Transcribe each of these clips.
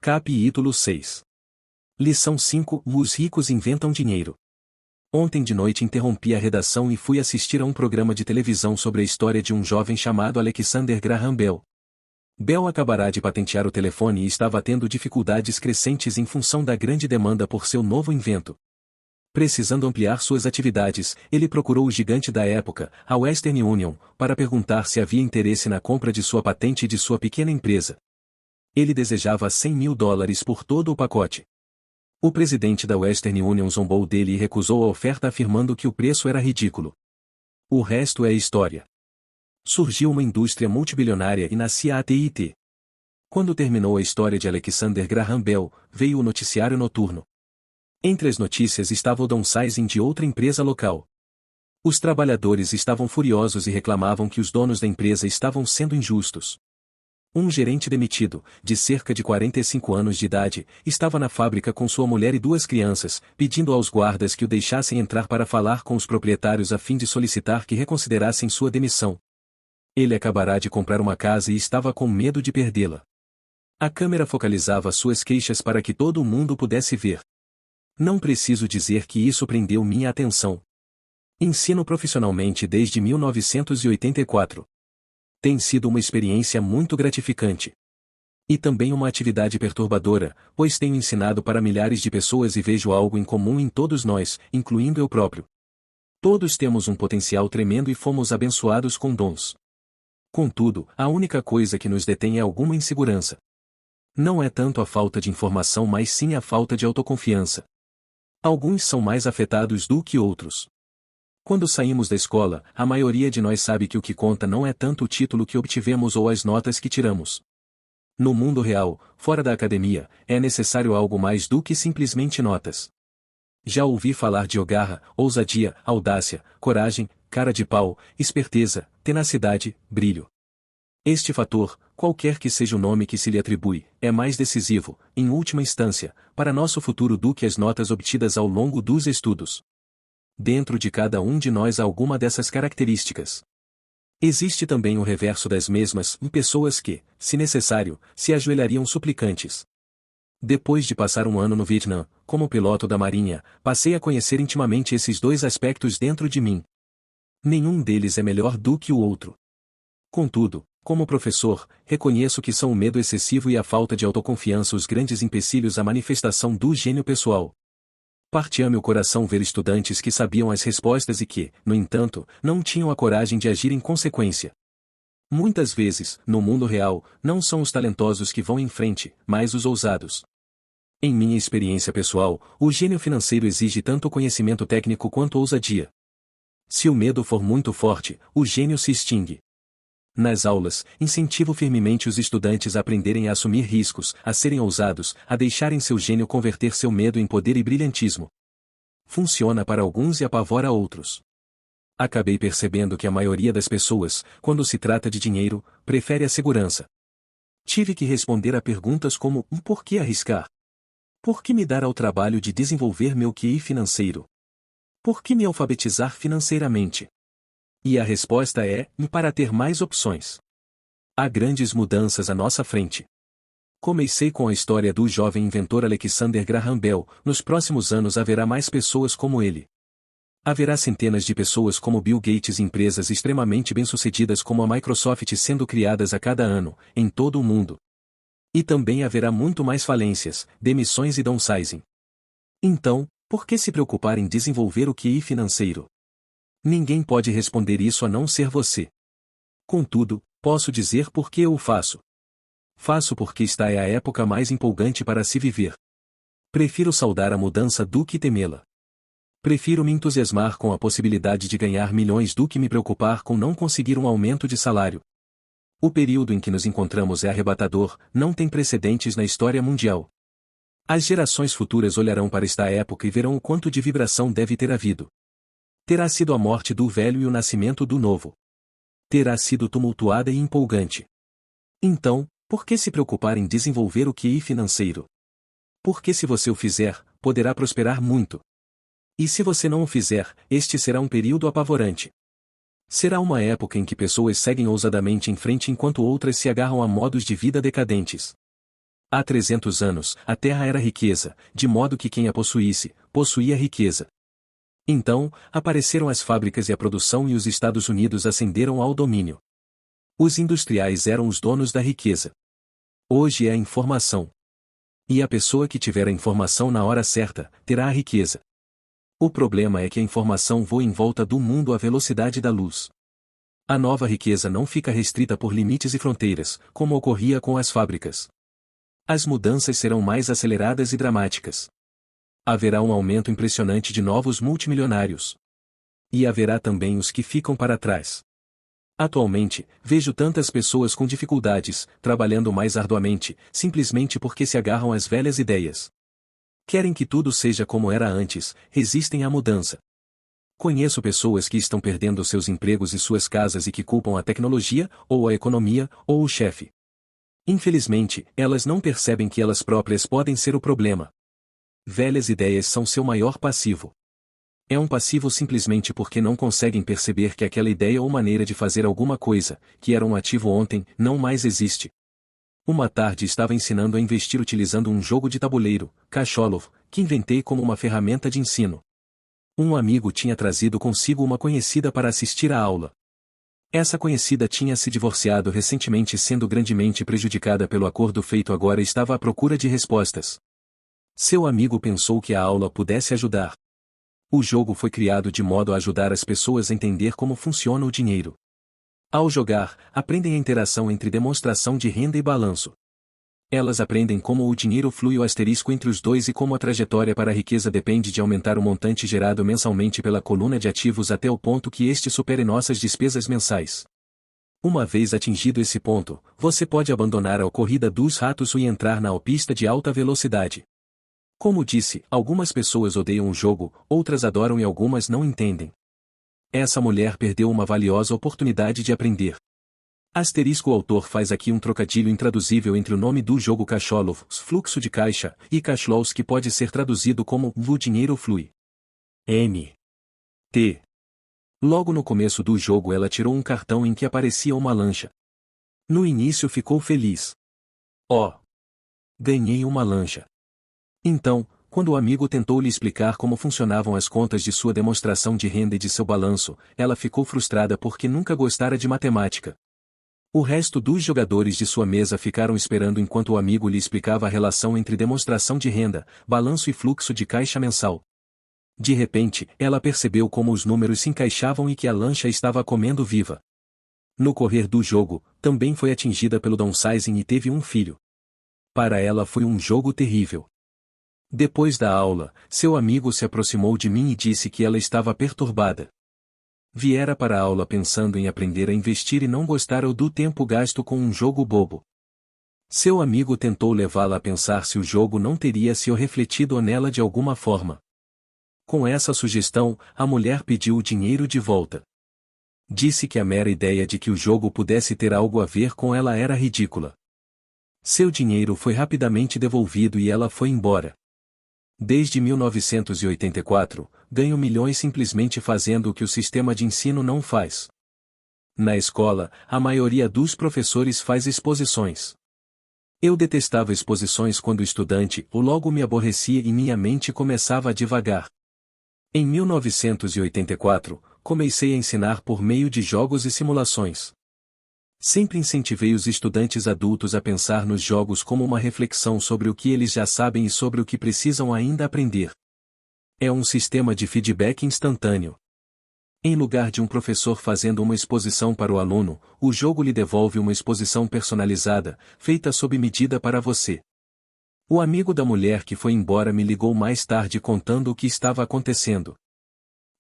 Capítulo 6. Lição 5. Os ricos inventam dinheiro. Ontem de noite interrompi a redação e fui assistir a um programa de televisão sobre a história de um jovem chamado Alexander Graham Bell. Bell acabará de patentear o telefone e estava tendo dificuldades crescentes em função da grande demanda por seu novo invento. Precisando ampliar suas atividades, ele procurou o gigante da época, a Western Union, para perguntar se havia interesse na compra de sua patente e de sua pequena empresa. Ele desejava $100.000 por todo o pacote. O presidente da Western Union zombou dele e recusou a oferta afirmando que o preço era ridículo. O resto é história. Surgiu uma indústria multibilionária e nascia a AT&T. Quando terminou a história de Alexander Graham Bell, veio o noticiário noturno. Entre as notícias estava o downsizing de outra empresa local. Os trabalhadores estavam furiosos e reclamavam que os donos da empresa estavam sendo injustos. Um gerente demitido, de cerca de 45 anos de idade, estava na fábrica com sua mulher e 2 crianças, pedindo aos guardas que o deixassem entrar para falar com os proprietários a fim de solicitar que reconsiderassem sua demissão. Ele acabará de comprar uma casa e estava com medo de perdê-la. A câmera focalizava suas queixas para que todo o mundo pudesse ver. Não preciso dizer que isso prendeu minha atenção. Ensino profissionalmente desde 1984. Tem sido uma experiência muito gratificante. E também uma atividade perturbadora, pois tenho ensinado para milhares de pessoas e vejo algo em comum em todos nós, incluindo eu próprio. Todos temos um potencial tremendo e fomos abençoados com dons. Contudo, a única coisa que nos detém é alguma insegurança. Não é tanto a falta de informação, mas sim a falta de autoconfiança. Alguns são mais afetados do que outros. Quando saímos da escola, a maioria de nós sabe que o que conta não é tanto o título que obtivemos ou as notas que tiramos. No mundo real, fora da academia, é necessário algo mais do que simplesmente notas. Já ouvi falar de garra, ousadia, audácia, coragem, cara de pau, esperteza, tenacidade, brilho. Este fator, qualquer que seja o nome que se lhe atribui, é mais decisivo, em última instância, para nosso futuro do que as notas obtidas ao longo dos estudos. Dentro de cada um de nós há alguma dessas características. Existe também o reverso das mesmas, pessoas que, se necessário, se ajoelhariam suplicantes. Depois de passar um ano no Vietnã, como piloto da Marinha, passei a conhecer intimamente esses 2 aspectos dentro de mim. Nenhum deles é melhor do que o outro. Contudo, como professor, reconheço que são o medo excessivo e a falta de autoconfiança os grandes empecilhos à manifestação do gênio pessoal. Partia-me o coração ver estudantes que sabiam as respostas e que, no entanto, não tinham a coragem de agir em consequência. Muitas vezes, no mundo real, não são os talentosos que vão em frente, mas os ousados. Em minha experiência pessoal, o gênio financeiro exige tanto conhecimento técnico quanto ousadia. Se o medo for muito forte, o gênio se extingue. Nas aulas, incentivo firmemente os estudantes a aprenderem a assumir riscos, a serem ousados, a deixarem seu gênio converter seu medo em poder e brilhantismo. Funciona para alguns e apavora outros. Acabei percebendo que a maioria das pessoas, quando se trata de dinheiro, prefere a segurança. Tive que responder a perguntas como: por que arriscar? Por que me dar ao trabalho de desenvolver meu QI financeiro? Por que me alfabetizar financeiramente? E a resposta é: para ter mais opções. Há grandes mudanças à nossa frente. Comecei com a história do jovem inventor Alexander Graham Bell. Nos próximos anos haverá mais pessoas como ele. Haverá centenas de pessoas como Bill Gates e empresas extremamente bem-sucedidas como a Microsoft sendo criadas a cada ano, em todo o mundo. E também haverá muito mais falências, demissões e downsizing. Então, por que se preocupar em desenvolver o QI financeiro? Ninguém pode responder isso a não ser você. Contudo, posso dizer por que eu o faço. Faço porque esta é a época mais empolgante para se viver. Prefiro saudar a mudança do que temê-la. Prefiro me entusiasmar com a possibilidade de ganhar milhões do que me preocupar com não conseguir um aumento de salário. O período em que nos encontramos é arrebatador, não tem precedentes na história mundial. As gerações futuras olharão para esta época e verão o quanto de vibração deve ter havido. Terá sido a morte do velho e o nascimento do novo. Terá sido tumultuada e empolgante. Então, por que se preocupar em desenvolver o QI financeiro? Porque se você o fizer, poderá prosperar muito. E se você não o fizer, este será um período apavorante. Será uma época em que pessoas seguem ousadamente em frente enquanto outras se agarram a modos de vida decadentes. Há 300 anos, a terra era riqueza, de modo que quem a possuísse, possuía riqueza. Então, apareceram as fábricas e a produção e os Estados Unidos ascenderam ao domínio. Os industriais eram os donos da riqueza. Hoje é a informação. E a pessoa que tiver a informação na hora certa, terá a riqueza. O problema é que a informação voa em volta do mundo à velocidade da luz. A nova riqueza não fica restrita por limites e fronteiras, como ocorria com as fábricas. As mudanças serão mais aceleradas e dramáticas. Haverá um aumento impressionante de novos multimilionários. E haverá também os que ficam para trás. Atualmente, vejo tantas pessoas com dificuldades, trabalhando mais arduamente, simplesmente porque se agarram às velhas ideias. Querem que tudo seja como era antes, resistem à mudança. Conheço pessoas que estão perdendo seus empregos e suas casas e que culpam a tecnologia, ou a economia, ou o chefe. Infelizmente, elas não percebem que elas próprias podem ser o problema. Velhas ideias são seu maior passivo. É um passivo simplesmente porque não conseguem perceber que aquela ideia ou maneira de fazer alguma coisa, que era um ativo ontem, não mais existe. Uma tarde estava ensinando a investir utilizando um jogo de tabuleiro, Cashflow, que inventei como uma ferramenta de ensino. Um amigo tinha trazido consigo uma conhecida para assistir à aula. Essa conhecida tinha se divorciado recentemente, sendo grandemente prejudicada pelo acordo feito, agora estava à procura de respostas. Seu amigo pensou que a aula pudesse ajudar. O jogo foi criado de modo a ajudar as pessoas a entender como funciona o dinheiro. Ao jogar, aprendem a interação entre demonstração de renda e balanço. Elas aprendem como o dinheiro flui, o asterisco entre os dois, e como a trajetória para a riqueza depende de aumentar o montante gerado mensalmente pela coluna de ativos até o ponto que este supere nossas despesas mensais. Uma vez atingido esse ponto, você pode abandonar a corrida dos ratos e entrar na pista de alta velocidade. Como disse, algumas pessoas odeiam o jogo, outras adoram e algumas não entendem. Essa mulher perdeu uma valiosa oportunidade de aprender. Asterisco, o autor faz aqui um trocadilho intraduzível entre o nome do jogo Cashflow, fluxo de caixa, e Cashflows, que pode ser traduzido como o dinheiro flui. M. T. Logo no começo do jogo ela tirou um cartão em que aparecia uma lancha. No início ficou feliz. Oh! Ganhei uma lancha. Então, quando o amigo tentou lhe explicar como funcionavam as contas de sua demonstração de renda e de seu balanço, ela ficou frustrada porque nunca gostara de matemática. O resto dos jogadores de sua mesa ficaram esperando enquanto o amigo lhe explicava a relação entre demonstração de renda, balanço e fluxo de caixa mensal. De repente, ela percebeu como os números se encaixavam e que a lancha estava comendo viva. No correr do jogo, também foi atingida pelo downsizing e teve um filho. Para ela foi um jogo terrível. Depois da aula, seu amigo se aproximou de mim e disse que ela estava perturbada. Viera para a aula pensando em aprender a investir e não gostara do tempo gasto com um jogo bobo. Seu amigo tentou levá-la a pensar se o jogo não teria se refletido nela de alguma forma. Com essa sugestão, a mulher pediu o dinheiro de volta. Disse que a mera ideia de que o jogo pudesse ter algo a ver com ela era ridícula. Seu dinheiro foi rapidamente devolvido e ela foi embora. Desde 1984, ganho milhões simplesmente fazendo o que o sistema de ensino não faz. Na escola, a maioria dos professores faz exposições. Eu detestava exposições quando estudante, ou logo me aborrecia e minha mente começava a divagar. Em 1984, comecei a ensinar por meio de jogos e simulações. Sempre incentivei os estudantes adultos a pensar nos jogos como uma reflexão sobre o que eles já sabem e sobre o que precisam ainda aprender. É um sistema de feedback instantâneo. Em lugar de um professor fazendo uma exposição para o aluno, o jogo lhe devolve uma exposição personalizada, feita sob medida para você. O amigo da mulher que foi embora me ligou mais tarde contando o que estava acontecendo.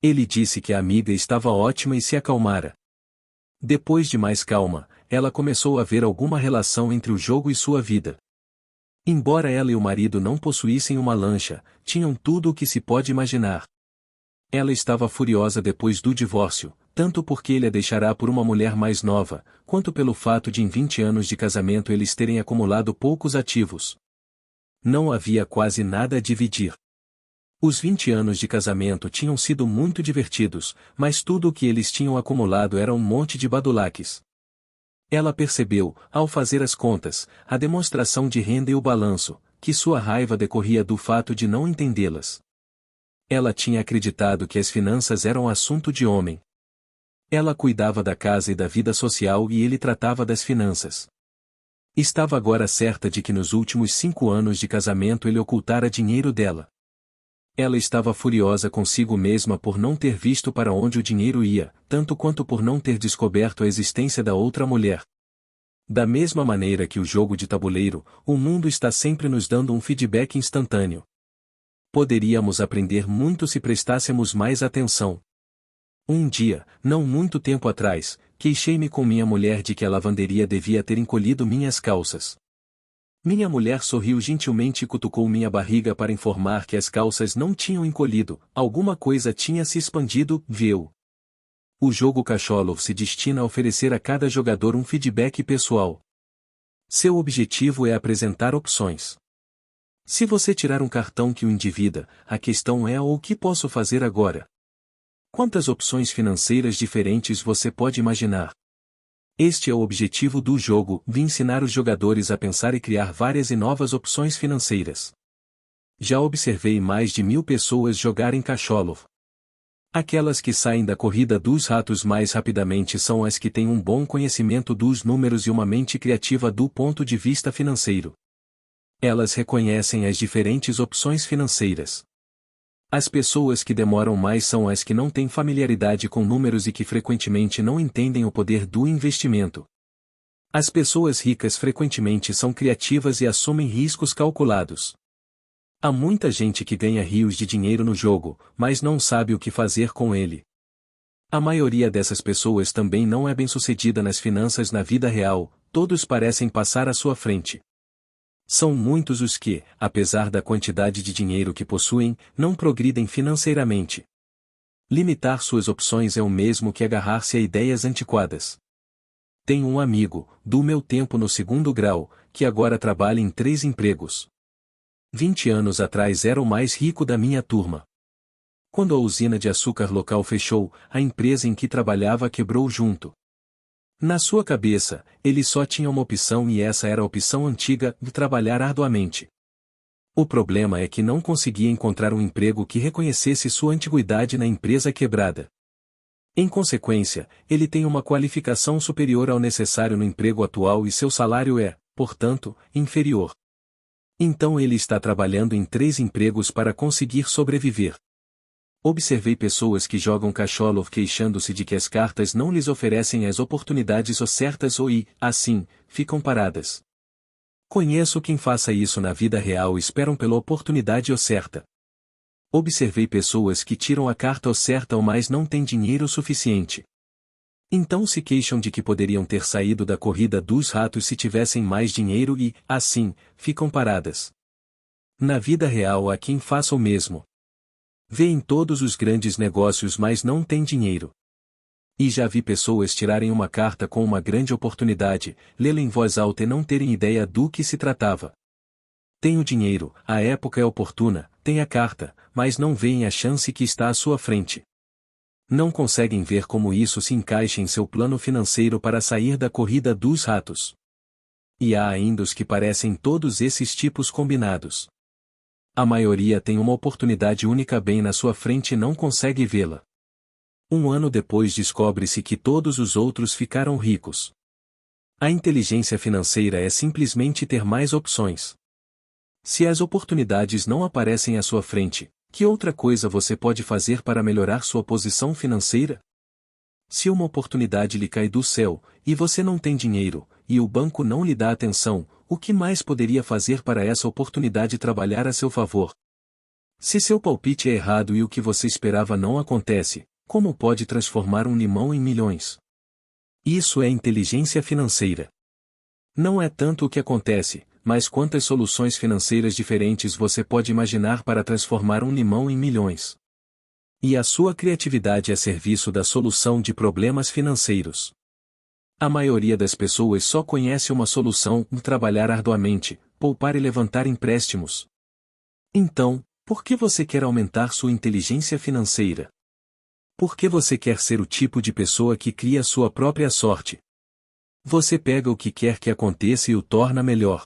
Ele disse que a amiga estava ótima e se acalmara. Depois de mais calma, ela começou a ver alguma relação entre o jogo e sua vida. Embora ela e o marido não possuíssem uma lancha, tinham tudo o que se pode imaginar. Ela estava furiosa depois do divórcio, tanto porque ele a deixará por uma mulher mais nova, quanto pelo fato de em 20 anos de casamento eles terem acumulado poucos ativos. Não havia quase nada a dividir. Os 20 anos de casamento tinham sido muito divertidos, mas tudo o que eles tinham acumulado era um monte de badulaques. Ela percebeu, ao fazer as contas, a demonstração de renda e o balanço, que sua raiva decorria do fato de não entendê-las. Ela tinha acreditado que as finanças eram assunto de homem. Ela cuidava da casa e da vida social e ele tratava das finanças. Estava agora certa de que nos últimos 5 anos de casamento ele ocultara dinheiro dela. Ela estava furiosa consigo mesma por não ter visto para onde o dinheiro ia, tanto quanto por não ter descoberto a existência da outra mulher. Da mesma maneira que o jogo de tabuleiro, o mundo está sempre nos dando um feedback instantâneo. Poderíamos aprender muito se prestássemos mais atenção. Um dia, não muito tempo atrás, queixei-me com minha mulher de que a lavanderia devia ter encolhido minhas calças. Minha mulher sorriu gentilmente e cutucou minha barriga para informar que as calças não tinham encolhido, alguma coisa tinha se expandido, viu? O jogo Cachorro se destina a oferecer a cada jogador um feedback pessoal. Seu objetivo é apresentar opções. Se você tirar um cartão que o endivida, a questão é o que posso fazer agora? Quantas opções financeiras diferentes você pode imaginar? Este é o objetivo do jogo, de ensinar os jogadores a pensar e criar várias e novas opções financeiras. Já observei mais de 1000 pessoas jogarem Cachorro. Aquelas que saem da corrida dos ratos mais rapidamente são as que têm um bom conhecimento dos números e uma mente criativa do ponto de vista financeiro. Elas reconhecem as diferentes opções financeiras. As pessoas que demoram mais são as que não têm familiaridade com números e que frequentemente não entendem o poder do investimento. As pessoas ricas frequentemente são criativas e assumem riscos calculados. Há muita gente que ganha rios de dinheiro no jogo, mas não sabe o que fazer com ele. A maioria dessas pessoas também não é bem-sucedida nas finanças na vida real, todos parecem passar à sua frente. São muitos os que, apesar da quantidade de dinheiro que possuem, não progridem financeiramente. Limitar suas opções é o mesmo que agarrar-se a ideias antiquadas. Tenho um amigo, do meu tempo no 2º grau, que agora trabalha em 3 empregos. 20 anos atrás era o mais rico da minha turma. Quando a usina de açúcar local fechou, a empresa em que trabalhava quebrou junto. Na sua cabeça, ele só tinha uma opção e essa era a opção antiga, de trabalhar arduamente. O problema é que não conseguia encontrar um emprego que reconhecesse sua antiguidade na empresa quebrada. Em consequência, ele tem uma qualificação superior ao necessário no emprego atual e seu salário é, portanto, inferior. Então ele está trabalhando em 3 empregos para conseguir sobreviver. Observei pessoas que jogam Cachorro queixando-se de que as cartas não lhes oferecem as oportunidades certas ou assim, ficam paradas. Conheço quem faça isso na vida real e esperam pela oportunidade certa. Observei pessoas que tiram a carta certa mas não têm dinheiro suficiente. Então se queixam de que poderiam ter saído da corrida dos ratos se tivessem mais dinheiro e, assim, ficam paradas. Na vida real há quem faça o mesmo. Vê em todos os grandes negócios mas não tem dinheiro. E já vi pessoas tirarem uma carta com uma grande oportunidade, lê-la em voz alta e não terem ideia do que se tratava. Tenho dinheiro, a época é oportuna, tem a carta, mas não veem a chance que está à sua frente. Não conseguem ver como isso se encaixa em seu plano financeiro para sair da corrida dos ratos. E há ainda os que parecem todos esses tipos combinados. A maioria tem uma oportunidade única bem na sua frente e não consegue vê-la. Um ano depois descobre-se que todos os outros ficaram ricos. A inteligência financeira é simplesmente ter mais opções. Se as oportunidades não aparecem à sua frente, que outra coisa você pode fazer para melhorar sua posição financeira? Se uma oportunidade lhe cai do céu, e você não tem dinheiro, e o banco não lhe dá atenção, o que mais poderia fazer para essa oportunidade trabalhar a seu favor? Se seu palpite é errado e o que você esperava não acontece, como pode transformar um limão em milhões? Isso é inteligência financeira. Não é tanto o que acontece, mas quantas soluções financeiras diferentes você pode imaginar para transformar um limão em milhões. E a sua criatividade a serviço da solução de problemas financeiros. A maioria das pessoas só conhece uma solução: trabalhar arduamente, poupar e levantar empréstimos. Então, por que você quer aumentar sua inteligência financeira? Por que você quer ser o tipo de pessoa que cria sua própria sorte? Você pega o que quer que aconteça e o torna melhor.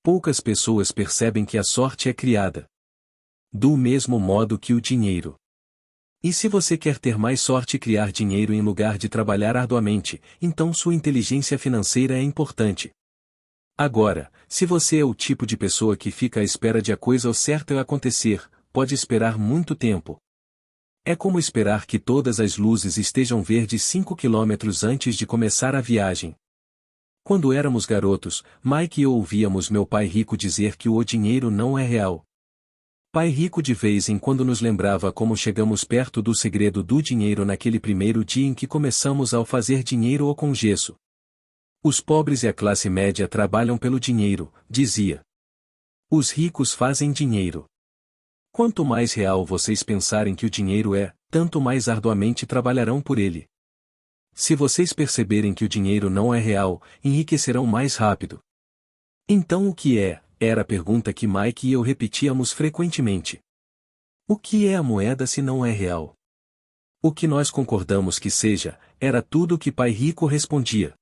Poucas pessoas percebem que a sorte é criada do mesmo modo que o dinheiro. E se você quer ter mais sorte e criar dinheiro em lugar de trabalhar arduamente, então sua inteligência financeira é importante. Agora, se você é o tipo de pessoa que fica à espera de a coisa certa acontecer, pode esperar muito tempo. É como esperar que todas as luzes estejam verdes 5 quilômetros antes de começar a viagem. Quando éramos garotos, Mike e eu ouvíamos meu pai rico dizer que o dinheiro não é real. Pai rico de vez em quando nos lembrava como chegamos perto do segredo do dinheiro naquele primeiro dia em que começamos a fazer dinheiro ou com gesso. Os pobres e a classe média trabalham pelo dinheiro, dizia. Os ricos fazem dinheiro. Quanto mais real vocês pensarem que o dinheiro é, tanto mais arduamente trabalharão por ele. Se vocês perceberem que o dinheiro não é real, enriquecerão mais rápido. Então o que é? Era a pergunta que Mike e eu repetíamos frequentemente. O que é a moeda se não é real? O que nós concordamos que seja, era tudo o que Pai Rico respondia.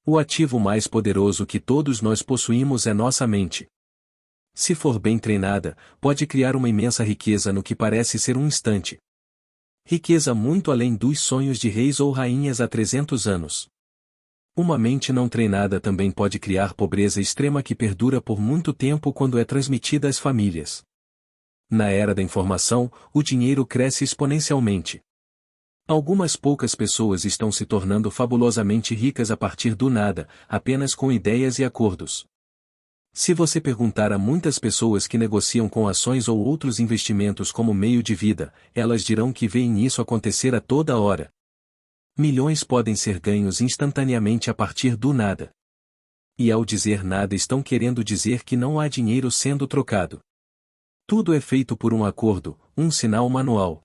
O ativo mais poderoso que todos nós possuímos é nossa mente. Se for bem treinada, pode criar uma imensa riqueza no que parece ser um instante. Riqueza muito além dos sonhos de reis ou rainhas há 300 anos. Uma mente não treinada também pode criar pobreza extrema que perdura por muito tempo quando é transmitida às famílias. Na era da informação, o dinheiro cresce exponencialmente. Algumas poucas pessoas estão se tornando fabulosamente ricas a partir do nada, apenas com ideias e acordos. Se você perguntar a muitas pessoas que negociam com ações ou outros investimentos como meio de vida, elas dirão que veem isso acontecer a toda hora. Milhões podem ser ganhos instantaneamente a partir do nada. E ao dizer nada estão querendo dizer que não há dinheiro sendo trocado. Tudo é feito por um acordo, um sinal manual.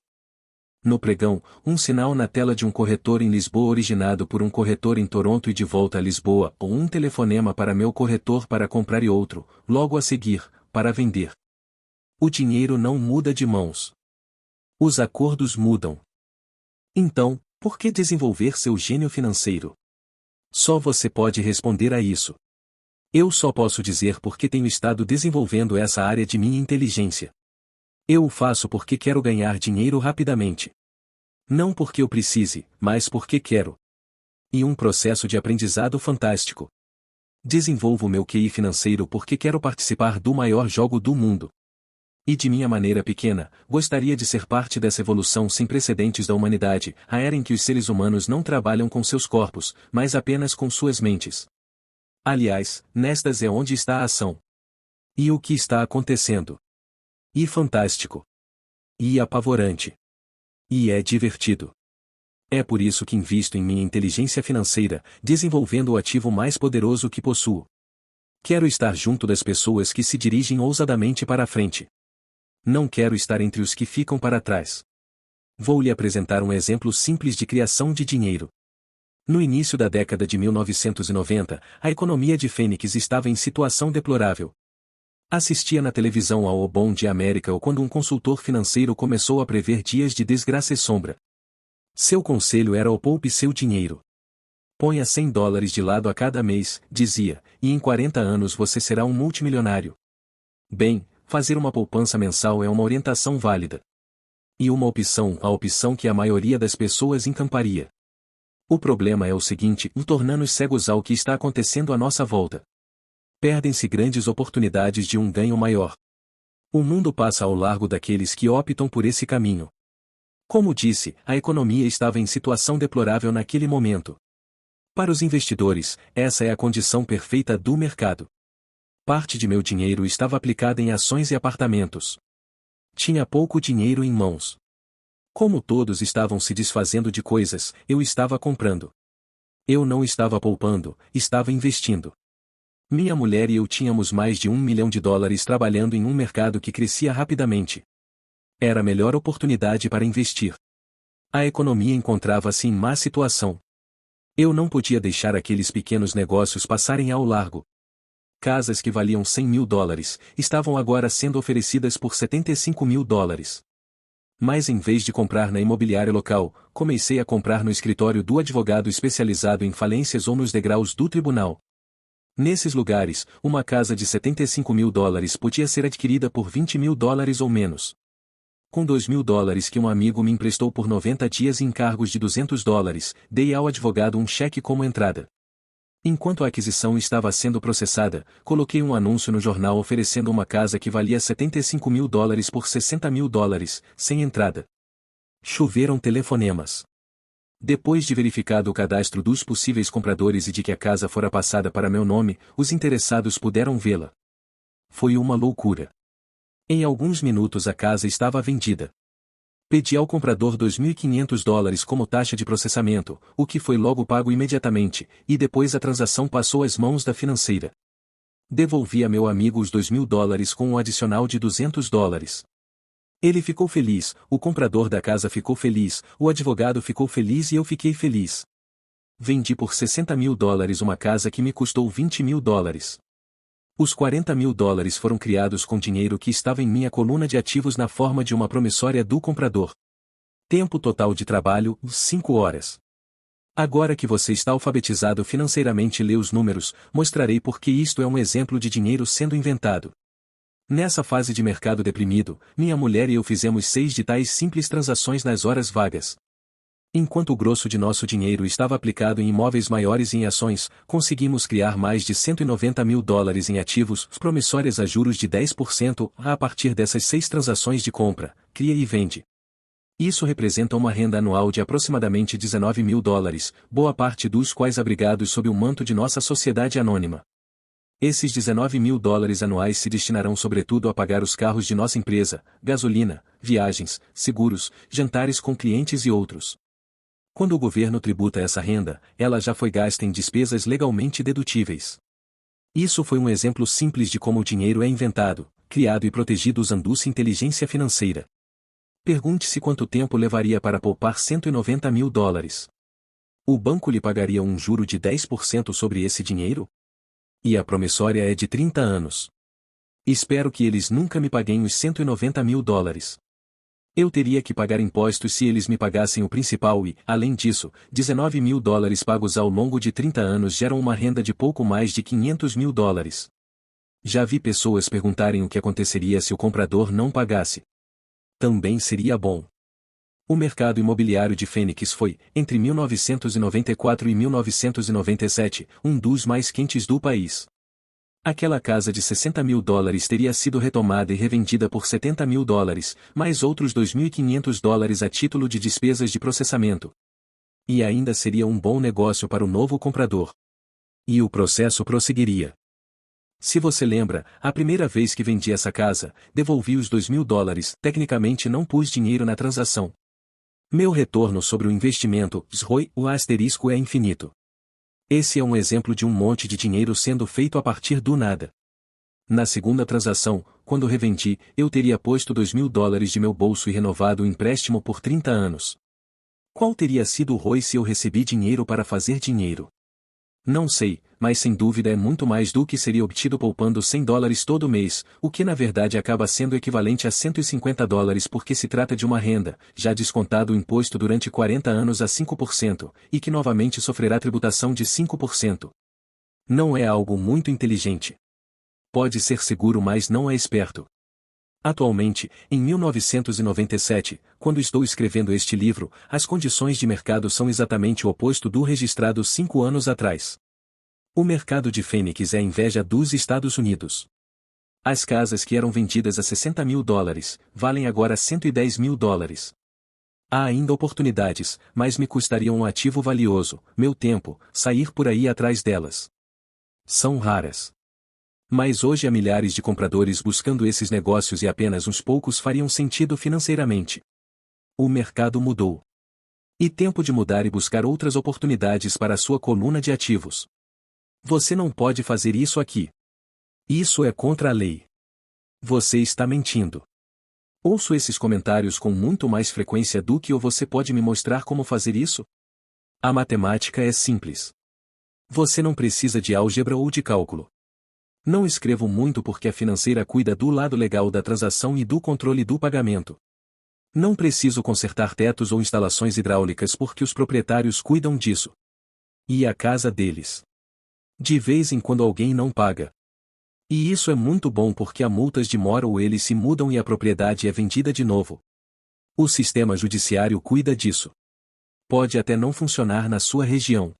No pregão, um sinal na tela de um corretor em Lisboa originado por um corretor em Toronto e de volta a Lisboa, ou um telefonema para meu corretor para comprar e outro, logo a seguir, para vender. O dinheiro não muda de mãos. Os acordos mudam. Então, por que desenvolver seu gênio financeiro? Só você pode responder a isso. Eu só posso dizer porque tenho estado desenvolvendo essa área de minha inteligência. Eu o faço porque quero ganhar dinheiro rapidamente. Não porque eu precise, mas porque quero. E um processo de aprendizado fantástico. Desenvolvo meu QI financeiro porque quero participar do maior jogo do mundo. E de minha maneira pequena, gostaria de ser parte dessa evolução sem precedentes da humanidade, a era em que os seres humanos não trabalham com seus corpos, mas apenas com suas mentes. Aliás, nestas é onde está a ação. E o que está acontecendo? E fantástico. E apavorante. E é divertido. É por isso que invisto em minha inteligência financeira, desenvolvendo o ativo mais poderoso que possuo. Quero estar junto das pessoas que se dirigem ousadamente para a frente. Não quero estar entre os que ficam para trás. Vou lhe apresentar um exemplo simples de criação de dinheiro. No início da década de 1990, a economia de Fênix estava em situação deplorável. Assistia na televisão ao O Bom Dia América ou quando um consultor financeiro começou a prever dias de desgraça e sombra. Seu conselho era o poupe seu dinheiro. Ponha $100 de lado a cada mês, dizia, e em 40 anos você será um multimilionário. Bem, fazer uma poupança mensal é uma orientação válida. E uma opção, a opção que a maioria das pessoas encamparia. O problema é o seguinte, tornando-nos cegos ao que está acontecendo à nossa volta. Perdem-se grandes oportunidades de um ganho maior. O mundo passa ao largo daqueles que optam por esse caminho. Como disse, a economia estava em situação deplorável naquele momento. Para os investidores, essa é a condição perfeita do mercado. Parte de meu dinheiro estava aplicada em ações e apartamentos. Tinha pouco dinheiro em mãos. Como todos estavam se desfazendo de coisas, eu estava comprando. Eu não estava poupando, estava investindo. Minha mulher e eu tínhamos mais de $1 milhão trabalhando em um mercado que crescia rapidamente. Era a melhor oportunidade para investir. A economia encontrava-se em má situação. Eu não podia deixar aqueles pequenos negócios passarem ao largo. Casas que valiam $100 mil estavam agora sendo oferecidas por $75 mil. Mas em vez de comprar na imobiliária local, comecei a comprar no escritório do advogado especializado em falências ou nos degraus do tribunal. Nesses lugares, uma casa de $75.000 podia ser adquirida por $20.000 ou menos. Com $2.000 que um amigo me emprestou por 90 dias e encargos de $200, dei ao advogado um cheque como entrada. Enquanto a aquisição estava sendo processada, coloquei um anúncio no jornal oferecendo uma casa que valia $75.000 por $60.000, sem entrada. Choveram telefonemas. Depois de verificado o cadastro dos possíveis compradores e de que a casa fora passada para meu nome, os interessados puderam vê-la. Foi uma loucura. Em alguns minutos a casa estava vendida. Pedi ao comprador $2.500 como taxa de processamento, o que foi logo pago imediatamente, e depois a transação passou às mãos da financeira. Devolvi a meu amigo os $2.000 com um adicional de $200. Ele ficou feliz, o comprador da casa ficou feliz, o advogado ficou feliz e eu fiquei feliz. Vendi por $60.000 uma casa que me custou $20.000. Os $40.000 foram criados com dinheiro que estava em minha coluna de ativos na forma de uma promissória do comprador. Tempo total de trabalho, 5 horas. Agora que você está alfabetizado financeiramente e lê os números, mostrarei por que isto é um exemplo de dinheiro sendo inventado. Nessa fase de mercado deprimido, minha mulher e eu fizemos 6 de tais simples transações nas horas vagas. Enquanto o grosso de nosso dinheiro estava aplicado em imóveis maiores e em ações, conseguimos criar mais de $190.000 em ativos promissórias a juros de 10% a partir dessas 6 transações de compra, cria e vende. Isso representa uma renda anual de aproximadamente $19.000, boa parte dos quais abrigados sob o manto de nossa sociedade anônima. Esses $19.000 anuais se destinarão sobretudo a pagar os carros de nossa empresa, gasolina, viagens, seguros, jantares com clientes e outros. Quando o governo tributa essa renda, ela já foi gasta em despesas legalmente dedutíveis. Isso foi um exemplo simples de como o dinheiro é inventado, criado e protegido usando-se inteligência financeira. Pergunte-se quanto tempo levaria para poupar $190.000. O banco lhe pagaria um juro de 10% sobre esse dinheiro? E a promissória é de 30 anos. Espero que eles nunca me paguem os $190.000. Eu teria que pagar impostos se eles me pagassem o principal e, além disso, $19.000 pagos ao longo de 30 anos geram uma renda de pouco mais de $500.000. Já vi pessoas perguntarem o que aconteceria se o comprador não pagasse. Também seria bom. O mercado imobiliário de Fênix foi, entre 1994 e 1997, um dos mais quentes do país. Aquela casa de $60.000 teria sido retomada e revendida por $70.000, mais outros $2.500 a título de despesas de processamento. E ainda seria um bom negócio para o novo comprador. E o processo prosseguiria. Se você lembra, a primeira vez que vendi essa casa, devolvi os $2.000, tecnicamente não pus dinheiro na transação. Meu retorno sobre o investimento, ROI, o asterisco é infinito. Esse é um exemplo de um monte de dinheiro sendo feito a partir do nada. Na segunda transação, quando revendi, eu teria posto $2.000 de meu bolso e renovado o empréstimo por 30 anos. Qual teria sido o ROI se eu recebi dinheiro para fazer dinheiro? Não sei, mas sem dúvida é muito mais do que seria obtido poupando $100 todo mês, o que na verdade acaba sendo equivalente a $150 porque se trata de uma renda, já descontado o imposto durante 40 anos a 5%, e que novamente sofrerá tributação de 5%. Não é algo muito inteligente. Pode ser seguro, mas não é esperto. Atualmente, em 1997, quando estou escrevendo este livro, as condições de mercado são exatamente o oposto do registrado 5 anos atrás. O mercado de Fênix é a inveja dos Estados Unidos. As casas que eram vendidas a $60.000 valem agora $110.000. Há ainda oportunidades, mas me custaria um ativo valioso, meu tempo, sair por aí atrás delas. São raras. Mas hoje há milhares de compradores buscando esses negócios e apenas uns poucos fariam sentido financeiramente. O mercado mudou. E tempo de mudar e buscar outras oportunidades para a sua coluna de ativos. Você não pode fazer isso aqui. Isso é contra a lei. Você está mentindo. Ouço esses comentários com muito mais frequência do que você pode me mostrar como fazer isso? A matemática é simples. Você não precisa de álgebra ou de cálculo. Não escrevo muito porque a financeira cuida do lado legal da transação e do controle do pagamento. Não preciso consertar tetos ou instalações hidráulicas porque os proprietários cuidam disso. E a casa deles. De vez em quando alguém não paga. E isso é muito bom porque há multas de mora ou eles se mudam e a propriedade é vendida de novo. O sistema judiciário cuida disso. Pode até não funcionar na sua região.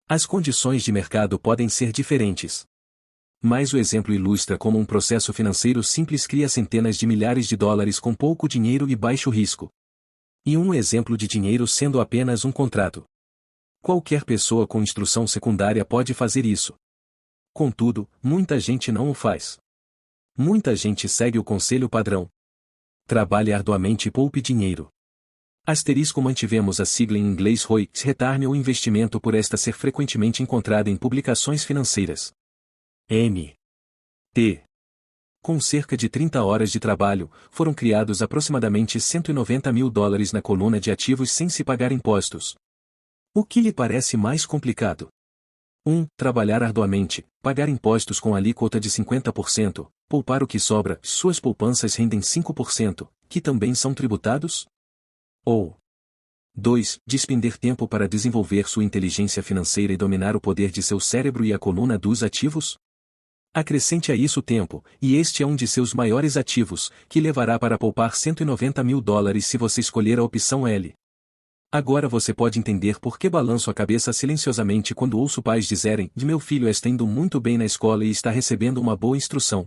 As condições de mercado podem ser diferentes. Mas o exemplo ilustra como um processo financeiro simples cria centenas de milhares de dólares com pouco dinheiro e baixo risco. E um exemplo de dinheiro sendo apenas um contrato. Qualquer pessoa com instrução secundária pode fazer isso. Contudo, muita gente não o faz. Muita gente segue o conselho padrão. Trabalhe arduamente e poupe dinheiro. Mantivemos a sigla em inglês ROI, Return ou investimento por esta ser frequentemente encontrada em publicações financeiras. M.T. Com cerca de 30 horas de trabalho, foram criados aproximadamente 190 mil dólares na coluna de ativos sem se pagar impostos. O que lhe parece mais complicado? 1. Trabalhar arduamente, pagar impostos com alíquota de 50%, poupar o que sobra, suas poupanças rendem 5%, que também são tributados? Ou 2. Despender tempo para desenvolver sua inteligência financeira e dominar o poder de seu cérebro e a coluna dos ativos? Acrescente a isso tempo, e este é um de seus maiores ativos, que levará para poupar 190 mil dólares se você escolher a opção L. Agora você pode entender por que balanço a cabeça silenciosamente quando ouço pais dizerem: meu filho está indo muito bem na escola e está recebendo uma boa instrução.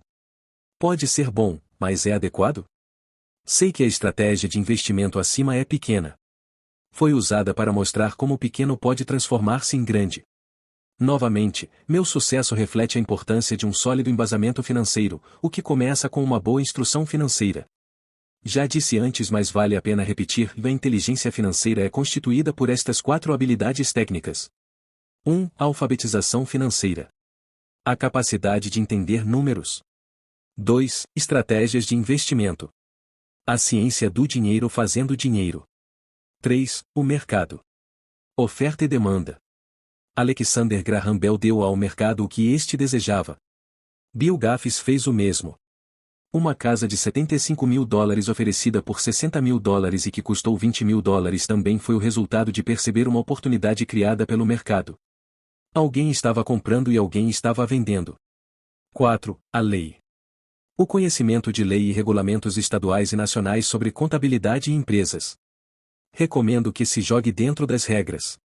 Pode ser bom, mas é adequado? Sei que a estratégia de investimento acima é pequena. Foi usada para mostrar como o pequeno pode transformar-se em grande. Novamente, meu sucesso reflete a importância de um sólido embasamento financeiro, o que começa com uma boa instrução financeira. Já disse antes, mas vale a pena repetir: a inteligência financeira é constituída por estas 4 habilidades técnicas. 1. Alfabetização financeira. A capacidade de entender números. 2. Estratégias de investimento. A ciência do dinheiro fazendo dinheiro. 3. O mercado. Oferta e demanda. Alexander Graham Bell deu ao mercado o que este desejava. Bill Gates fez o mesmo. Uma casa de 75 mil dólares oferecida por 60 mil dólares e que custou 20 mil dólares também foi o resultado de perceber uma oportunidade criada pelo mercado. Alguém estava comprando e alguém estava vendendo. 4. A lei. O conhecimento de lei e regulamentos estaduais e nacionais sobre contabilidade e empresas. Recomendo que se jogue dentro das regras.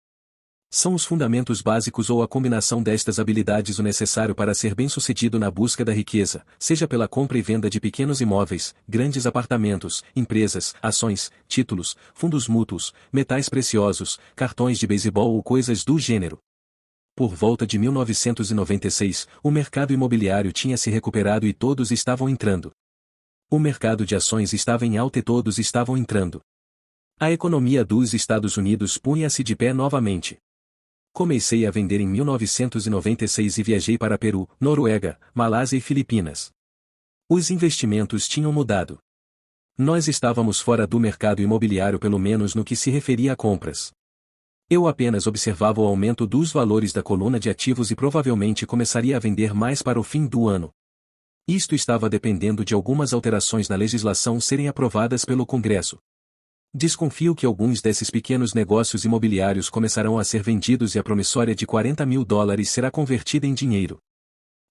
São os fundamentos básicos ou a combinação destas habilidades o necessário para ser bem-sucedido na busca da riqueza, seja pela compra e venda de pequenos imóveis, grandes apartamentos, empresas, ações, títulos, fundos mútuos, metais preciosos, cartões de beisebol ou coisas do gênero. Por volta de 1996, o mercado imobiliário tinha se recuperado e todos estavam entrando. O mercado de ações estava em alta e todos estavam entrando. A economia dos Estados Unidos punha-se de pé novamente. Comecei a vender em 1996 e viajei para Peru, Noruega, Malásia e Filipinas. Os investimentos tinham mudado. Nós estávamos fora do mercado imobiliário, pelo menos no que se referia a compras. Eu apenas observava o aumento dos valores da coluna de ativos e provavelmente começaria a vender mais para o fim do ano. Isto estava dependendo de algumas alterações na legislação serem aprovadas pelo Congresso. Desconfio que alguns desses pequenos negócios imobiliários começarão a ser vendidos e a promissória de 40 mil dólares será convertida em dinheiro.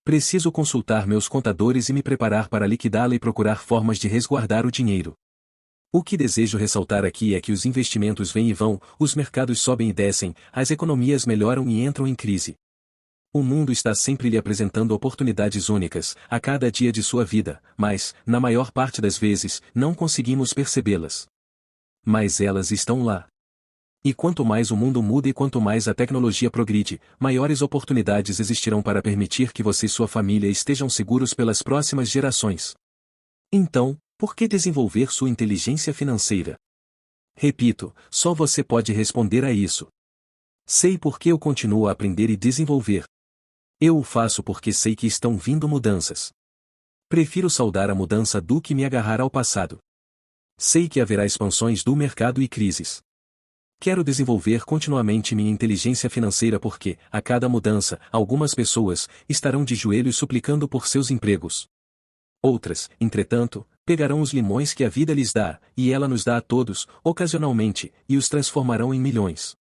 Preciso consultar meus contadores e me preparar para liquidá-la e procurar formas de resguardar o dinheiro. O que desejo ressaltar aqui é que os investimentos vêm e vão, os mercados sobem e descem, as economias melhoram e entram em crise. O mundo está sempre lhe apresentando oportunidades únicas, a cada dia de sua vida, mas, na maior parte das vezes, não conseguimos percebê-las. Mas elas estão lá. E quanto mais o mundo muda e quanto mais a tecnologia progride, maiores oportunidades existirão para permitir que você e sua família estejam seguros pelas próximas gerações. Então, por que desenvolver sua inteligência financeira? Repito, só você pode responder a isso. Sei por que eu continuo a aprender e desenvolver. Eu o faço porque sei que estão vindo mudanças. Prefiro saudar a mudança do que me agarrar ao passado. Sei que haverá expansões do mercado e crises. Quero desenvolver continuamente minha inteligência financeira porque, a cada mudança, algumas pessoas estarão de joelhos suplicando por seus empregos. Outras, entretanto, Pegarão os limões que a vida lhes dá, e ela nos dá a todos, ocasionalmente, e os transformarão em milhões.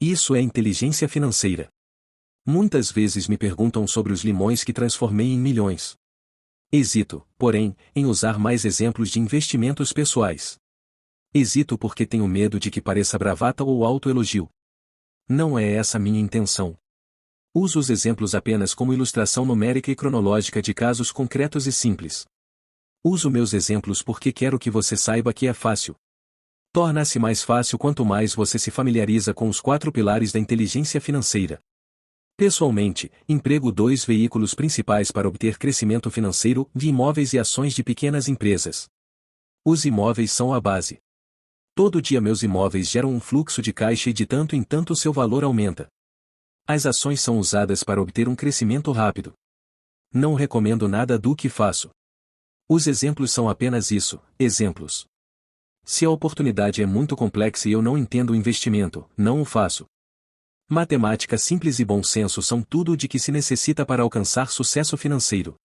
Isso é inteligência financeira. Muitas vezes me perguntam sobre os limões que transformei em milhões. Hesito, porém, em usar mais exemplos de investimentos pessoais. Hesito porque tenho medo de que pareça bravata ou autoelogio. Não é essa minha intenção. Uso os exemplos apenas como ilustração numérica e cronológica de casos concretos e simples. Uso meus exemplos porque quero que você saiba que é fácil. Torna-se mais fácil quanto mais você se familiariza com os 4 pilares da inteligência financeira. Pessoalmente, emprego 2 veículos principais para obter crescimento financeiro: de imóveis e ações de pequenas empresas. Os imóveis são a base. Todo dia meus imóveis geram um fluxo de caixa e de tanto em tanto seu valor aumenta. As ações são usadas para obter um crescimento rápido. Não recomendo nada do que faço. Os exemplos são apenas isso, exemplos. Se a oportunidade é muito complexa e eu não entendo o investimento, não o faço. Matemática simples e bom senso são tudo o de que se necessita para alcançar sucesso financeiro.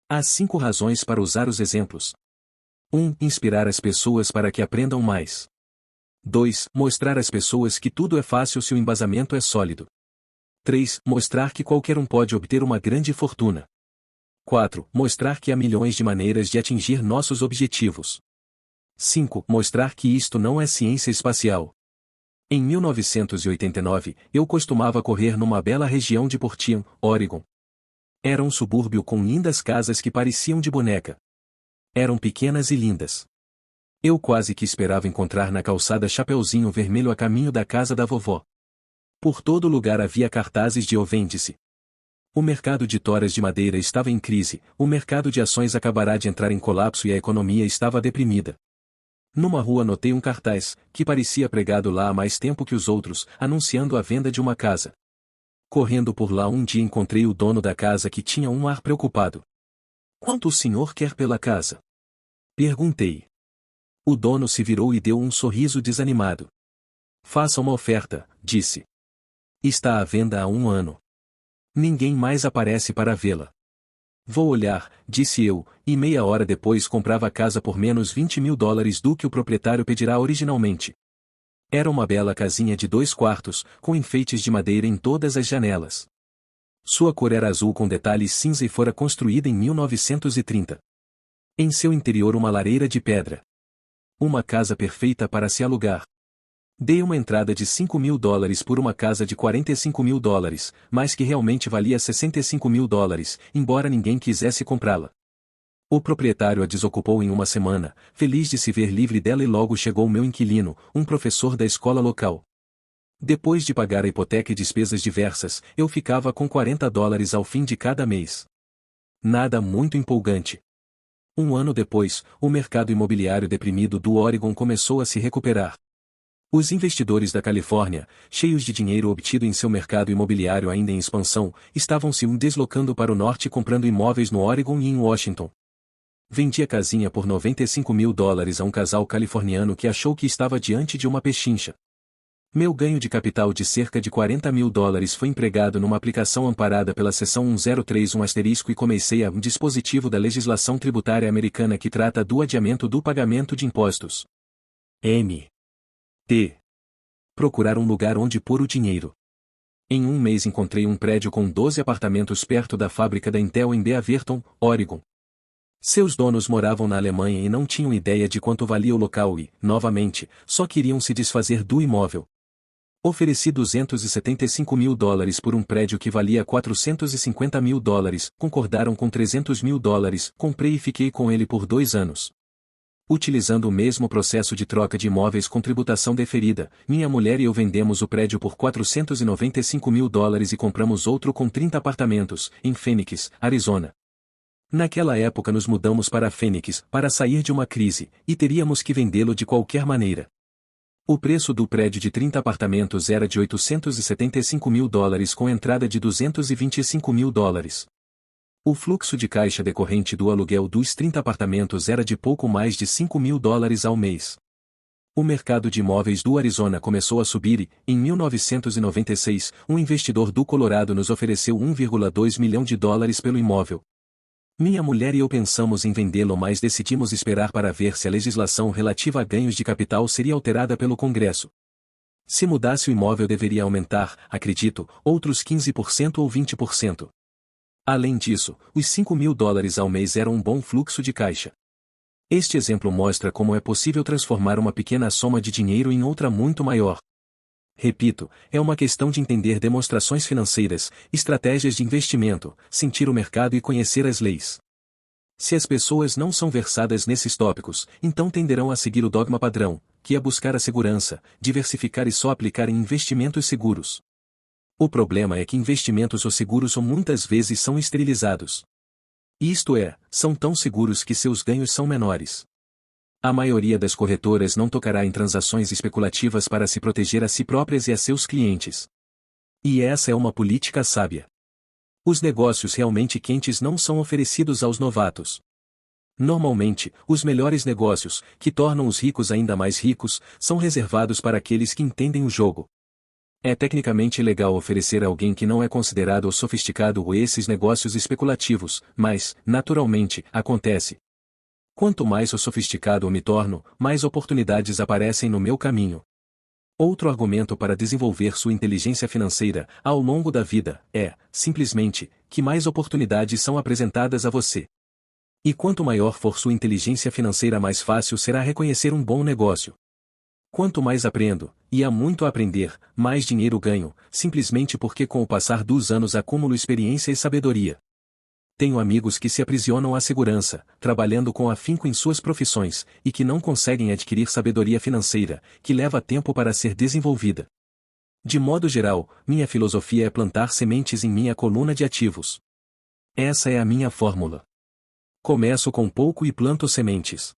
Há 5 razões para usar os exemplos. 1. Inspirar as pessoas para que aprendam mais. 2. Mostrar às pessoas que tudo é fácil se o embasamento é sólido. 3. Mostrar que qualquer um pode obter uma grande fortuna. 4. Mostrar que há milhões de maneiras de atingir nossos objetivos. 5. Mostrar que isto não é ciência espacial. Em 1989, eu costumava correr numa bela região de Portland, Oregon. Era um subúrbio com lindas casas que pareciam de boneca. Eram pequenas e lindas. Eu quase que esperava encontrar na calçada Chapeuzinho Vermelho a caminho da casa da vovó. Por todo lugar havia cartazes de vende-se. O mercado de toras de madeira estava em crise, o mercado de ações acabará de entrar em colapso e a economia estava deprimida. Numa rua notei um cartaz, que parecia pregado lá há mais tempo que os outros, anunciando a venda de uma casa. Correndo por lá um dia encontrei o dono da casa que tinha um ar preocupado. "Quanto o senhor quer pela casa?" perguntei. O dono se virou e deu um sorriso desanimado. "Faça uma oferta", disse. "Está à venda há 1 ano. Ninguém mais aparece para vê-la." "Vou olhar", disse eu, e meia hora depois comprava a casa por menos $20.000 do que o proprietário pedirá originalmente. Era uma bela casinha de 2 quartos, com enfeites de madeira em todas as janelas. Sua cor era azul com detalhes cinza e fora construída em 1930. Em seu interior uma lareira de pedra. Uma casa perfeita para se alugar. Dei uma entrada de $5.000 por uma casa de $45.000, mas que realmente valia $65.000, embora ninguém quisesse comprá-la. O proprietário a desocupou em 1 semana, feliz de se ver livre dela, e logo chegou meu inquilino, um professor da escola local. Depois de pagar a hipoteca e despesas diversas, eu ficava com $40 ao fim de cada mês. Nada muito empolgante. 1 ano depois, o mercado imobiliário deprimido do Oregon começou a se recuperar. Os investidores da Califórnia, cheios de dinheiro obtido em seu mercado imobiliário ainda em expansão, estavam se deslocando para o norte comprando imóveis no Oregon e em Washington. Vendi a casinha por $95.000 a um casal californiano que achou que estava diante de uma pechincha. Meu ganho de capital de cerca de $40.000 foi empregado numa aplicação amparada pela seção 1031* e comecei a um dispositivo da legislação tributária americana que trata do adiamento do pagamento de impostos. Procurar um lugar onde pôr o dinheiro. Em 1 mês encontrei um prédio com 12 apartamentos perto da fábrica da Intel em Beaverton, Oregon. Seus donos moravam na Alemanha e não tinham ideia de quanto valia o local e, novamente, só queriam se desfazer do imóvel. Ofereci $275.000 por um prédio que valia $450.000, concordaram com $300.000, comprei e fiquei com ele por 2 anos. Utilizando o mesmo processo de troca de imóveis com tributação deferida, minha mulher e eu vendemos o prédio por $495.000 e compramos outro com 30 apartamentos, em Phoenix, Arizona. Naquela época nos mudamos para Phoenix, para sair de uma crise, e teríamos que vendê-lo de qualquer maneira. O preço do prédio de 30 apartamentos era de $875.000 com entrada de $225.000. O fluxo de caixa decorrente do aluguel dos 30 apartamentos era de pouco mais de $5.000 ao mês. O mercado de imóveis do Arizona começou a subir e, em 1996, um investidor do Colorado nos ofereceu $1,2 milhão pelo imóvel. Minha mulher e eu pensamos em vendê-lo, mas decidimos esperar para ver se a legislação relativa a ganhos de capital seria alterada pelo Congresso. Se mudasse o imóvel deveria aumentar, acredito, outros 15% ou 20%. Além disso, os $5.000 ao mês eram um bom fluxo de caixa. Este exemplo mostra como é possível transformar uma pequena soma de dinheiro em outra muito maior. Repito, é uma questão de entender demonstrações financeiras, estratégias de investimento, sentir o mercado e conhecer as leis. Se as pessoas não são versadas nesses tópicos, então tenderão a seguir o dogma padrão, que é buscar a segurança, diversificar e só aplicar em investimentos seguros. O problema é que investimentos ou seguros muitas vezes são esterilizados. Isto é, são tão seguros que seus ganhos são menores. A maioria das corretoras não tocará em transações especulativas para se proteger a si próprias e a seus clientes. E essa é uma política sábia. Os negócios realmente quentes não são oferecidos aos novatos. Normalmente, os melhores negócios, que tornam os ricos ainda mais ricos, são reservados para aqueles que entendem o jogo. É tecnicamente legal oferecer a alguém que não é considerado sofisticado esses negócios especulativos, mas, naturalmente, acontece. Quanto mais sofisticado eu me torno, mais oportunidades aparecem no meu caminho. Outro argumento para desenvolver sua inteligência financeira, ao longo da vida, é, simplesmente, que mais oportunidades são apresentadas a você. E quanto maior for sua inteligência financeira, mais fácil será reconhecer um bom negócio. Quanto mais aprendo, e há muito a aprender, mais dinheiro ganho, simplesmente porque com o passar dos anos acumulo experiência e sabedoria. Tenho amigos que se aprisionam à segurança, trabalhando com afinco em suas profissões, e que não conseguem adquirir sabedoria financeira, que leva tempo para ser desenvolvida. De modo geral, minha filosofia é plantar sementes em minha coluna de ativos. Essa é a minha fórmula. Começo com pouco e planto sementes.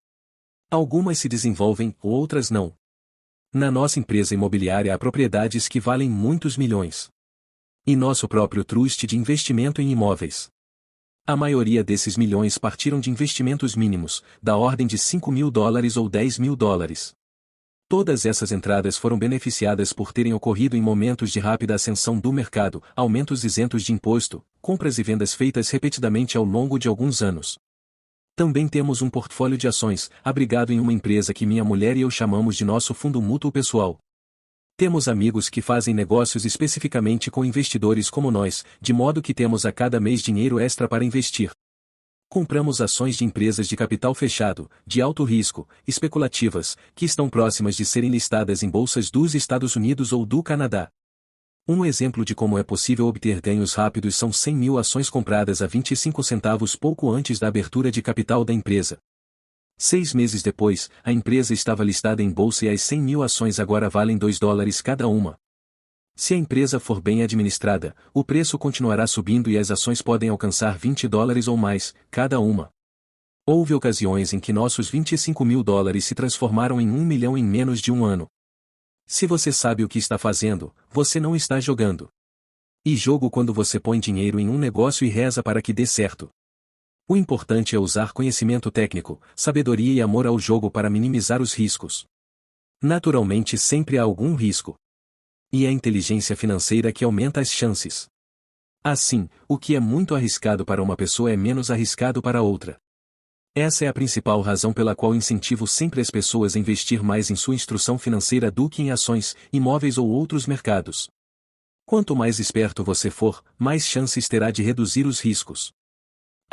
Algumas se desenvolvem, outras não. Na nossa empresa imobiliária há propriedades que valem muitos milhões. E nosso próprio trust de investimento em imóveis. A maioria desses milhões partiram de investimentos mínimos, da ordem de $5.000 ou $10.000. Todas essas entradas foram beneficiadas por terem ocorrido em momentos de rápida ascensão do mercado, aumentos isentos de imposto, compras e vendas feitas repetidamente ao longo de alguns anos. Também temos um portfólio de ações, abrigado em uma empresa que minha mulher e eu chamamos de nosso fundo mútuo pessoal. Temos amigos que fazem negócios especificamente com investidores como nós, de modo que temos a cada mês dinheiro extra para investir. Compramos ações de empresas de capital fechado, de alto risco, especulativas, que estão próximas de serem listadas em bolsas dos Estados Unidos ou do Canadá. Um exemplo de como é possível obter ganhos rápidos são 100.000 ações compradas a 25 centavos pouco antes da abertura de capital da empresa. 6 meses depois, a empresa estava listada em bolsa e as 100.000 ações agora valem $2 cada uma. Se a empresa for bem administrada, o preço continuará subindo e as ações podem alcançar $20 ou mais, cada uma. Houve ocasiões em que nossos $25.000 se transformaram em 1 milhão em menos de um ano. Se você sabe o que está fazendo, você não está jogando. E jogo quando você põe dinheiro em um negócio e reza para que dê certo. O importante é usar conhecimento técnico, sabedoria e amor ao jogo para minimizar os riscos. Naturalmente sempre há algum risco. E é a inteligência financeira que aumenta as chances. Assim, o que é muito arriscado para uma pessoa é menos arriscado para outra. Essa é a principal razão pela qual incentivo sempre as pessoas a investir mais em sua instrução financeira do que em ações, imóveis ou outros mercados. Quanto mais esperto você for, mais chances terá de reduzir os riscos.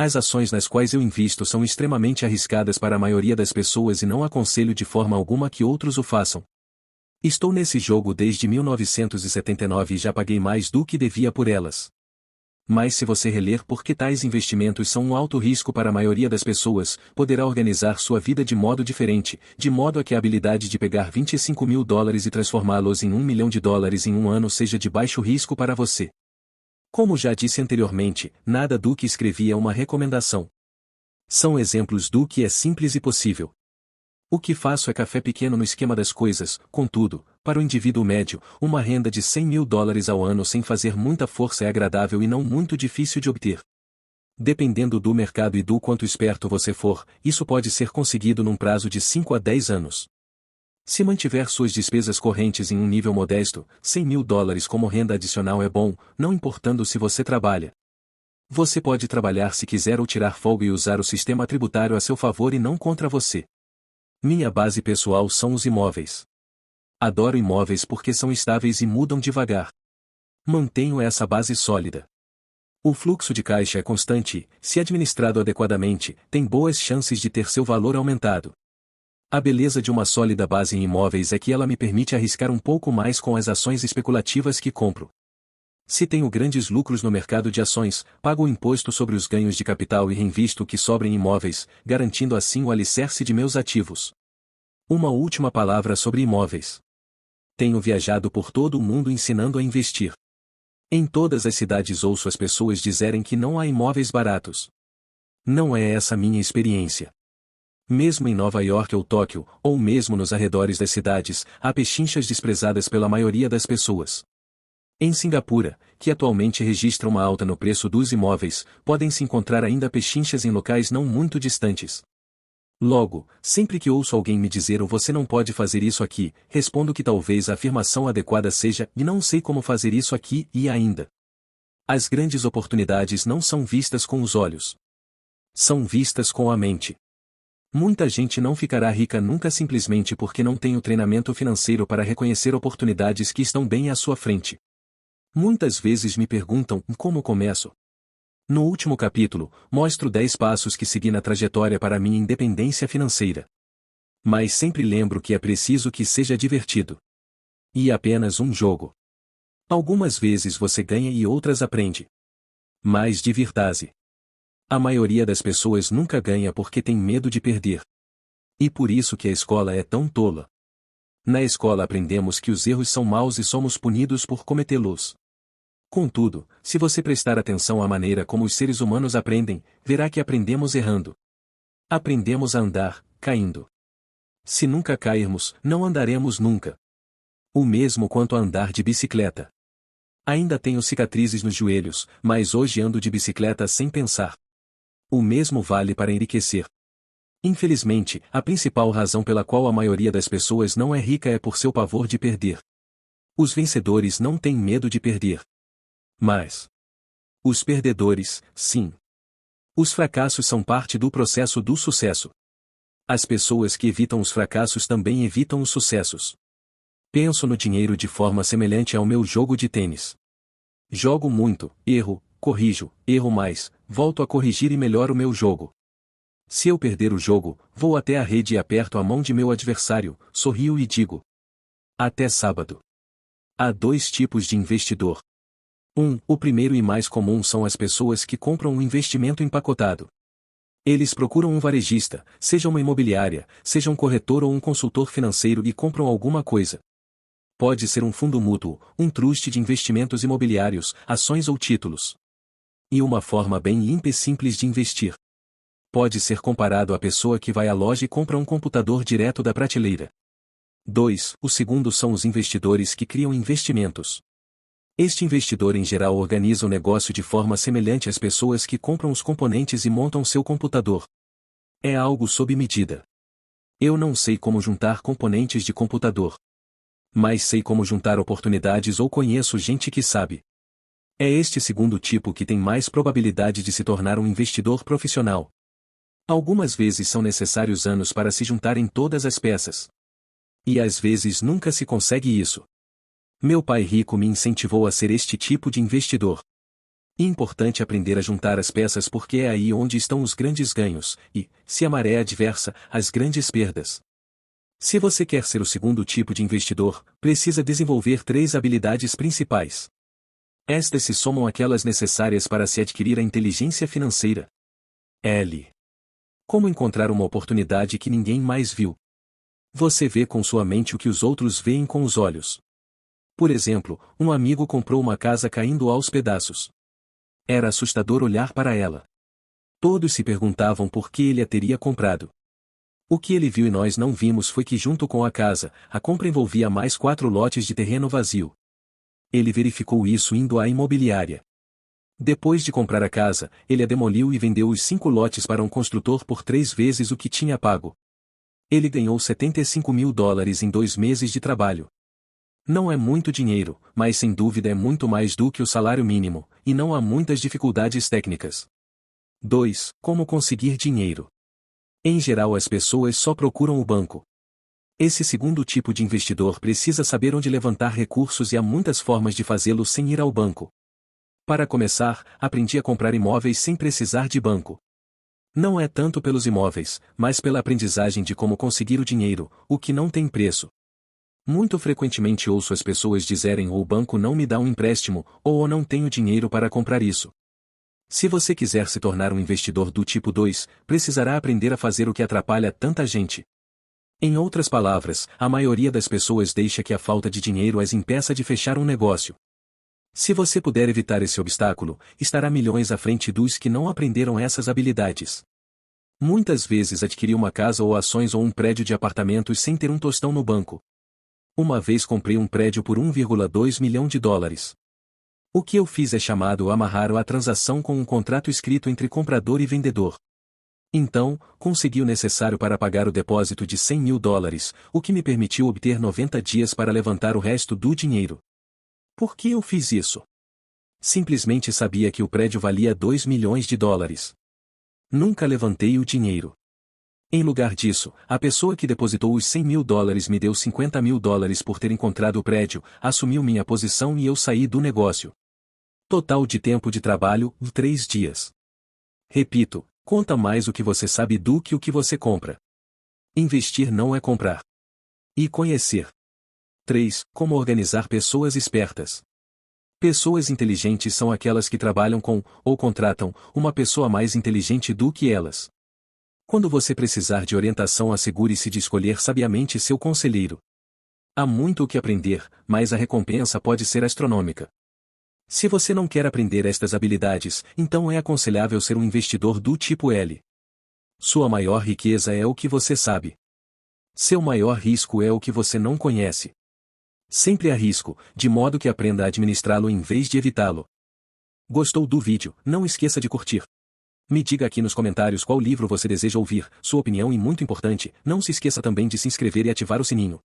As ações nas quais eu invisto são extremamente arriscadas para a maioria das pessoas e não aconselho de forma alguma que outros o façam. Estou nesse jogo desde 1979 e já paguei mais do que devia por elas. Mas se você reler por que tais investimentos são um alto risco para a maioria das pessoas, poderá organizar sua vida de modo diferente, de modo a que a habilidade de pegar $25.000 e transformá-los em $1 milhão em um ano seja de baixo risco para você. Como já disse anteriormente, nada do que escrevi é uma recomendação. São exemplos do que é simples e possível. O que faço é café pequeno no esquema das coisas, contudo, para o indivíduo médio, uma renda de $100.000 ao ano sem fazer muita força é agradável e não muito difícil de obter. Dependendo do mercado e do quanto esperto você for, isso pode ser conseguido num prazo de 5 a 10 anos. Se mantiver suas despesas correntes em um nível modesto, $100.000 como renda adicional é bom, não importando se você trabalha. Você pode trabalhar se quiser ou tirar folga e usar o sistema tributário a seu favor e não contra você. Minha base pessoal são os imóveis. Adoro imóveis porque são estáveis e mudam devagar. Mantenho essa base sólida. O fluxo de caixa é constante e, se administrado adequadamente, tem boas chances de ter seu valor aumentado. A beleza de uma sólida base em imóveis é que ela me permite arriscar um pouco mais com as ações especulativas que compro. Se tenho grandes lucros no mercado de ações, pago o imposto sobre os ganhos de capital e reinvisto o que sobra em imóveis, garantindo assim o alicerce de meus ativos. Uma última palavra sobre imóveis. Tenho viajado por todo o mundo ensinando a investir. Em todas as cidades ouço as pessoas dizerem que não há imóveis baratos. Não é essa minha experiência. Mesmo em Nova York ou Tóquio, ou mesmo nos arredores das cidades, há pechinchas desprezadas pela maioria das pessoas. Em Singapura, que atualmente registra uma alta no preço dos imóveis, podem-se encontrar ainda pechinchas em locais não muito distantes. Logo, sempre que ouço alguém me dizer ou você não pode fazer isso aqui, respondo que talvez a afirmação adequada seja e não sei como fazer isso aqui e ainda. As grandes oportunidades não são vistas com os olhos. São vistas com a mente. Muita gente não ficará rica nunca simplesmente porque não tem o treinamento financeiro para reconhecer oportunidades que estão bem à sua frente. Muitas vezes me perguntam como começo. No último capítulo, mostro 10 passos que segui na trajetória para minha independência financeira. Mas sempre lembro que é preciso que seja divertido. E apenas um jogo. Algumas vezes você ganha e outras aprende. Mas divirta-se. A maioria das pessoas nunca ganha porque tem medo de perder. E por isso que a escola é tão tola. Na escola aprendemos que os erros são maus e somos punidos por cometê-los. Contudo, se você prestar atenção à maneira como os seres humanos aprendem, verá que aprendemos errando. Aprendemos a andar, caindo. Se nunca cairmos, não andaremos nunca. O mesmo quanto a andar de bicicleta. Ainda tenho cicatrizes nos joelhos, mas hoje ando de bicicleta sem pensar. O mesmo vale para enriquecer. Infelizmente, a principal razão pela qual a maioria das pessoas não é rica é por seu pavor de perder. Os vencedores não têm medo de perder. Mas os perdedores, sim. Os fracassos são parte do processo do sucesso. As pessoas que evitam os fracassos também evitam os sucessos. Penso no dinheiro de forma semelhante ao meu jogo de tênis. Jogo muito, erro, corrijo, erro mais, volto a corrigir e melhoro o meu jogo. Se eu perder o jogo, vou até a rede e aperto a mão de meu adversário, sorrio e digo: até sábado. Há 2 tipos de investidor. O primeiro e mais comum são as pessoas que compram um investimento empacotado. Eles procuram um varejista, seja uma imobiliária, seja um corretor ou um consultor financeiro e compram alguma coisa. Pode ser um fundo mútuo, um trust de investimentos imobiliários, ações ou títulos. E uma forma bem limpa e simples de investir. Pode ser comparado à pessoa que vai à loja e compra um computador direto da prateleira. 2. O segundo são os investidores que criam investimentos. Este investidor em geral organiza o negócio de forma semelhante às pessoas que compram os componentes e montam seu computador. É algo sob medida. Eu não sei como juntar componentes de computador. Mas sei como juntar oportunidades ou conheço gente que sabe. É este segundo tipo que tem mais probabilidade de se tornar um investidor profissional. Algumas vezes são necessários anos para se juntarem todas as peças. E às vezes nunca se consegue isso. Meu pai rico me incentivou a ser este tipo de investidor. É importante aprender a juntar as peças porque é aí onde estão os grandes ganhos, e, se a maré é adversa, as grandes perdas. Se você quer ser o segundo tipo de investidor, precisa desenvolver 3 habilidades principais. Estas se somam àquelas necessárias para se adquirir a inteligência financeira. L. Como encontrar uma oportunidade que ninguém mais viu? Você vê com sua mente o que os outros veem com os olhos. Por exemplo, um amigo comprou uma casa caindo aos pedaços. Era assustador olhar para ela. Todos se perguntavam por que ele a teria comprado. O que ele viu e nós não vimos foi que junto com a casa, a compra envolvia mais 4 lotes de terreno vazio. Ele verificou isso indo à imobiliária. Depois de comprar a casa, ele a demoliu e vendeu os 5 lotes para um construtor por 3 vezes o que tinha pago. Ele ganhou $75.000 em 2 meses de trabalho. Não é muito dinheiro, mas sem dúvida é muito mais do que o salário mínimo, e não há muitas dificuldades técnicas. 2. Como conseguir dinheiro. Em geral, as pessoas só procuram o banco. Esse segundo tipo de investidor precisa saber onde levantar recursos e há muitas formas de fazê-lo sem ir ao banco. Para começar, aprendi a comprar imóveis sem precisar de banco. Não é tanto pelos imóveis, mas pela aprendizagem de como conseguir o dinheiro, o que não tem preço. Muito frequentemente ouço as pessoas dizerem ou o banco não me dá um empréstimo, ou eu não tenho dinheiro para comprar isso. Se você quiser se tornar um investidor do tipo 2, precisará aprender a fazer o que atrapalha tanta gente. Em outras palavras, a maioria das pessoas deixa que a falta de dinheiro as impeça de fechar um negócio. Se você puder evitar esse obstáculo, estará milhões à frente dos que não aprenderam essas habilidades. Muitas vezes adquiri uma casa ou ações ou um prédio de apartamentos sem ter um tostão no banco. Uma vez comprei um prédio por 1,2 milhão de dólares. O que eu fiz é chamado amarrar a transação com um contrato escrito entre comprador e vendedor. Então, consegui o necessário para pagar o depósito de 100 mil dólares, o que me permitiu obter 90 dias para levantar o resto do dinheiro. Por que eu fiz isso? Simplesmente sabia que o prédio valia 2 milhões de dólares. Nunca levantei o dinheiro. Em lugar disso, a pessoa que depositou os 100 mil dólares me deu 50 mil dólares por ter encontrado o prédio, assumiu minha posição e eu saí do negócio. Total de tempo de trabalho, 3 dias. Repito, conta mais o que você sabe do que o que você compra. Investir não é comprar. E conhecer. 3. Como organizar pessoas espertas. Pessoas inteligentes são aquelas que trabalham com, ou contratam, uma pessoa mais inteligente do que elas. Quando você precisar de orientação, assegure-se de escolher sabiamente seu conselheiro. Há muito o que aprender, mas a recompensa pode ser astronômica. Se você não quer aprender estas habilidades, então é aconselhável ser um investidor do tipo L. Sua maior riqueza é o que você sabe. Seu maior risco é o que você não conhece. Sempre há risco, de modo que aprenda a administrá-lo em vez de evitá-lo. Gostou do vídeo? Não esqueça de curtir. Me diga aqui nos comentários qual livro você deseja ouvir, sua opinião e muito importante, não se esqueça também de se inscrever e ativar o sininho.